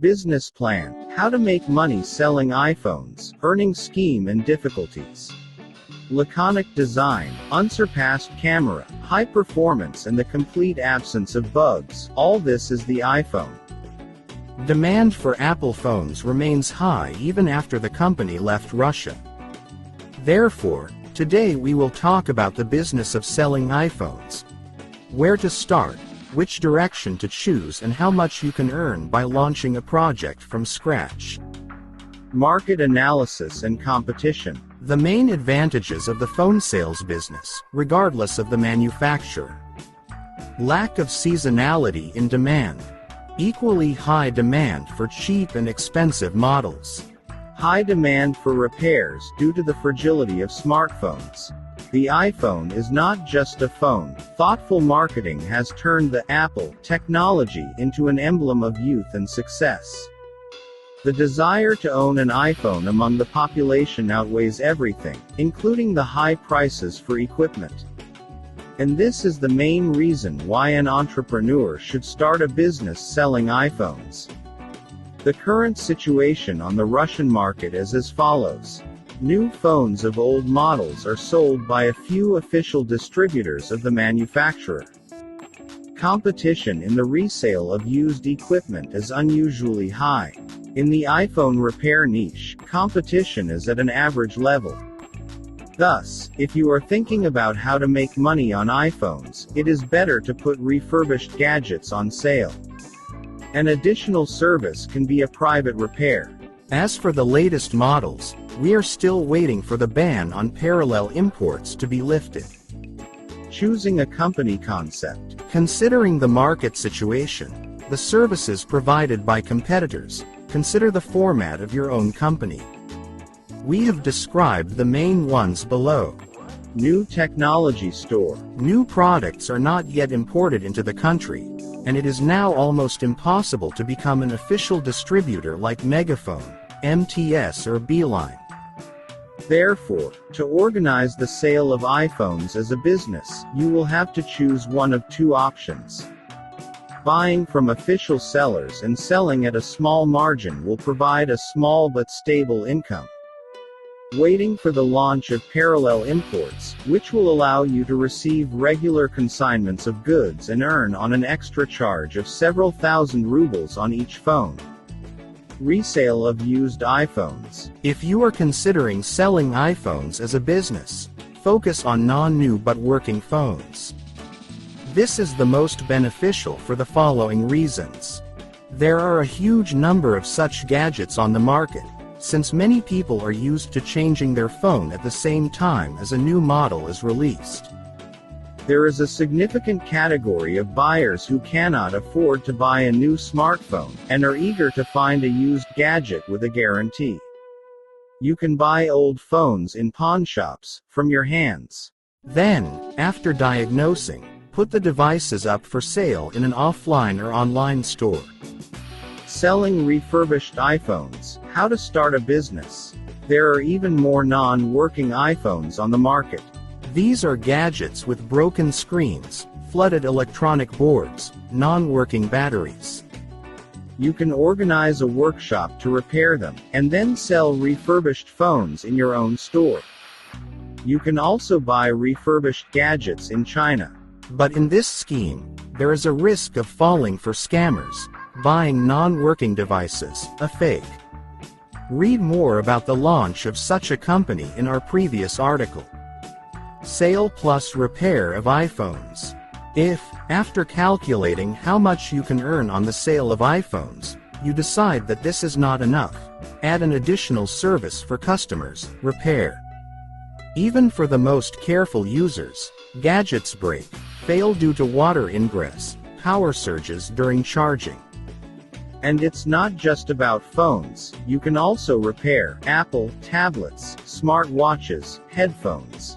Business plan: how to make money selling iPhones, earning scheme and difficulties. Laconic design, unsurpassed camera, high performance and the complete absence of bugs, all this is the iPhone. Demand for Apple phones remains high even after the company left Russia. Therefore, today we will talk about the business of selling iPhones. Where to start, which direction to choose and how much you can earn by launching a project from scratch. Market analysis and competition. The main advantages of the phone sales business, regardless of the manufacturer. Lack of seasonality in demand. Equally high demand for cheap and expensive models. High demand for repairs due to the fragility of smartphones. The iPhone is not just a phone. Thoughtful marketing has turned the Apple technology into an emblem of youth and success. The desire to own an iPhone among the population outweighs everything, including the high prices for equipment. And this is the main reason why an entrepreneur should start a business selling iPhones. The current situation on the Russian market is as follows. New phones of old models are sold by a few official distributors of the manufacturer. Competition in the resale of used equipment is unusually high. In the iPhone repair niche, competition is at an average level. Thus, if you are thinking about how to make money on iPhones, it is better to put refurbished gadgets on sale. An additional service can be a private repair. As for the latest models, we are still waiting for the ban on parallel imports to be lifted. Choosing a company concept. Considering the market situation, the services provided by competitors, consider the format of your own company. We have described the main ones below. New technology store. New products are not yet imported into the country, and it is now almost impossible to become an official distributor like Megaphone, MTS or Beeline. Therefore, to organize the sale of iPhones as a business, you will have to choose one of two options. Buying from official sellers and selling at a small margin will provide a small but stable income. Waiting for the launch of parallel imports, which will allow you to receive regular consignments of goods and earn on an extra charge of several thousand rubles on each phone. Resale of used iPhones. If you are considering selling iPhones as a business, focus on non-new but working phones. This is the most beneficial for the following reasons. There are a huge number of such gadgets on the market, since many people are used to changing their phone at the same time as a new model is released. There is a significant category of buyers who cannot afford to buy a new smartphone, and are eager to find a used gadget with a guarantee. You can buy old phones in pawn shops, from your hands. Then, after diagnosing, put the devices up for sale in an offline or online store. Selling refurbished iPhones. How to start a business. There are even more non-working iPhones on the market. These are gadgets with broken screens, flooded electronic boards, non-working batteries. You can organize a workshop to repair them, and then sell refurbished phones in your own store. You can also buy refurbished gadgets in China. But in this scheme, there is a risk of falling for scammers, buying non-working devices, a fake. Read more about the launch of such a company in our previous article. Sale plus repair of iPhones. If, after calculating how much you can earn on the sale of iPhones, you decide that this is not enough, add an additional service for customers, repair. Even for the most careful users, gadgets break, fail due to water ingress, power surges during charging. And it's not just about phones, you can also repair Apple tablets, smartwatches, headphones.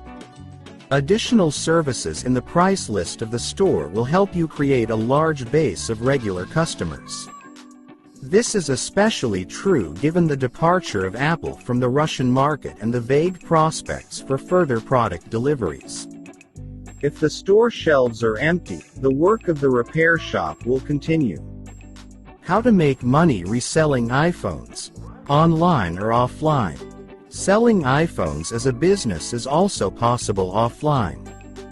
Additional services in the price list of the store will help you create a large base of regular customers. This is especially true given the departure of Apple from the Russian market and the vague prospects for further product deliveries. If the store shelves are empty, the work of the repair shop will continue. How to make money reselling iPhones, online or offline. Selling iPhones as a business is also possible offline.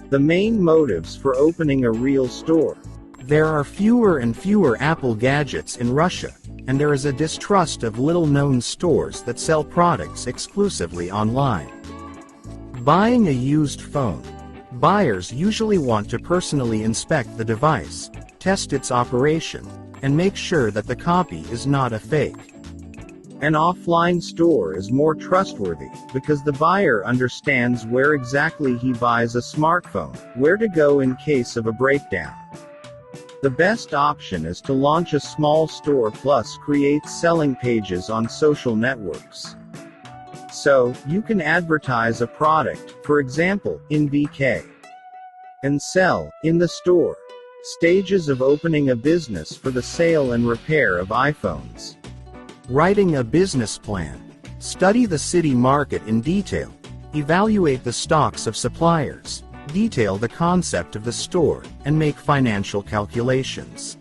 The main motives for opening a real store. There are fewer and fewer Apple gadgets in Russia, and there is a distrust of little-known stores that sell products exclusively online. Buying a used phone. Buyers usually want to personally inspect the device, test its operation, and make sure that the copy is not a fake. An offline store is more trustworthy, because the buyer understands where exactly he buys a smartphone, where to go in case of a breakdown. The best option is to launch a small store plus create selling pages on social networks. So, you can advertise a product, for example, in VK, and sell, in the store. Stages of opening a business for the sale and repair of iPhones. Writing a business plan. Study the city market in detail. Evaluate the stocks of suppliers. Detail the concept of the store, and make financial calculations.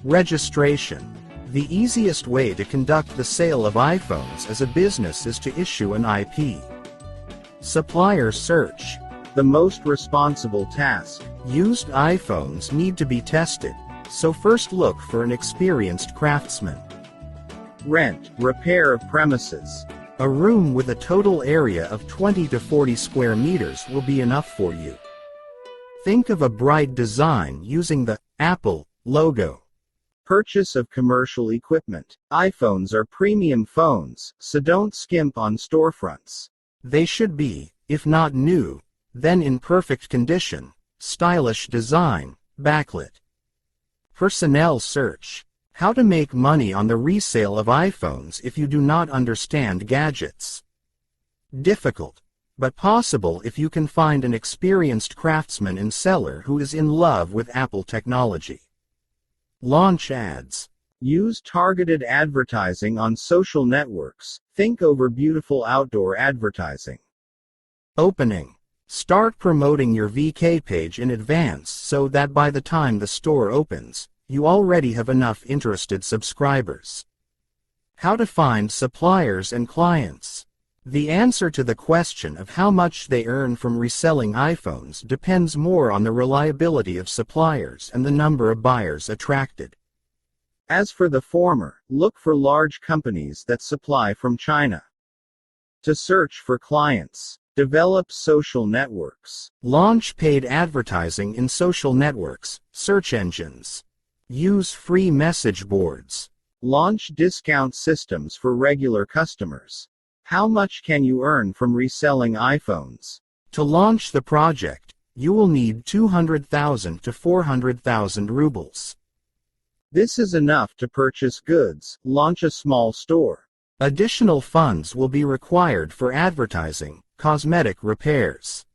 Registration. The easiest way to conduct the sale of iPhones as a business is to issue an IP. Supplier search. The most responsible task. Used iPhones need to be tested, so first look for an experienced craftsman. Rent, repair of premises. A room with a total area of 20 to 40 square meters will be enough for you. Think of a bright design using the Apple logo. Purchase of commercial equipment. iPhones are premium phones, so don't skimp on storefronts. They should be, if not new, then in perfect condition, stylish design, backlit. Personnel search. How to make money on the resale of iPhones if you do not understand gadgets. Difficult, but possible if you can find an experienced craftsman and seller who is in love with Apple technology. Launch ads. Use targeted advertising on social networks. Think over beautiful outdoor advertising. Opening. Start promoting your VK page in advance so that by the time the store opens, you already have enough interested subscribers. How to find suppliers and clients. The answer to the question of how much they earn from reselling iPhones depends more on the reliability of suppliers and the number of buyers attracted. As for the former, look for large companies that supply from China. To search for clients. Develop social networks. Launch paid advertising in social networks, search engines. Use free message boards. Launch discount systems for regular customers. How much can you earn from reselling iPhones? To launch the project, you will need 200,000 to 400,000 rubles. This is enough to purchase goods, launch a small store. Additional funds will be required for advertising, cosmetic repairs.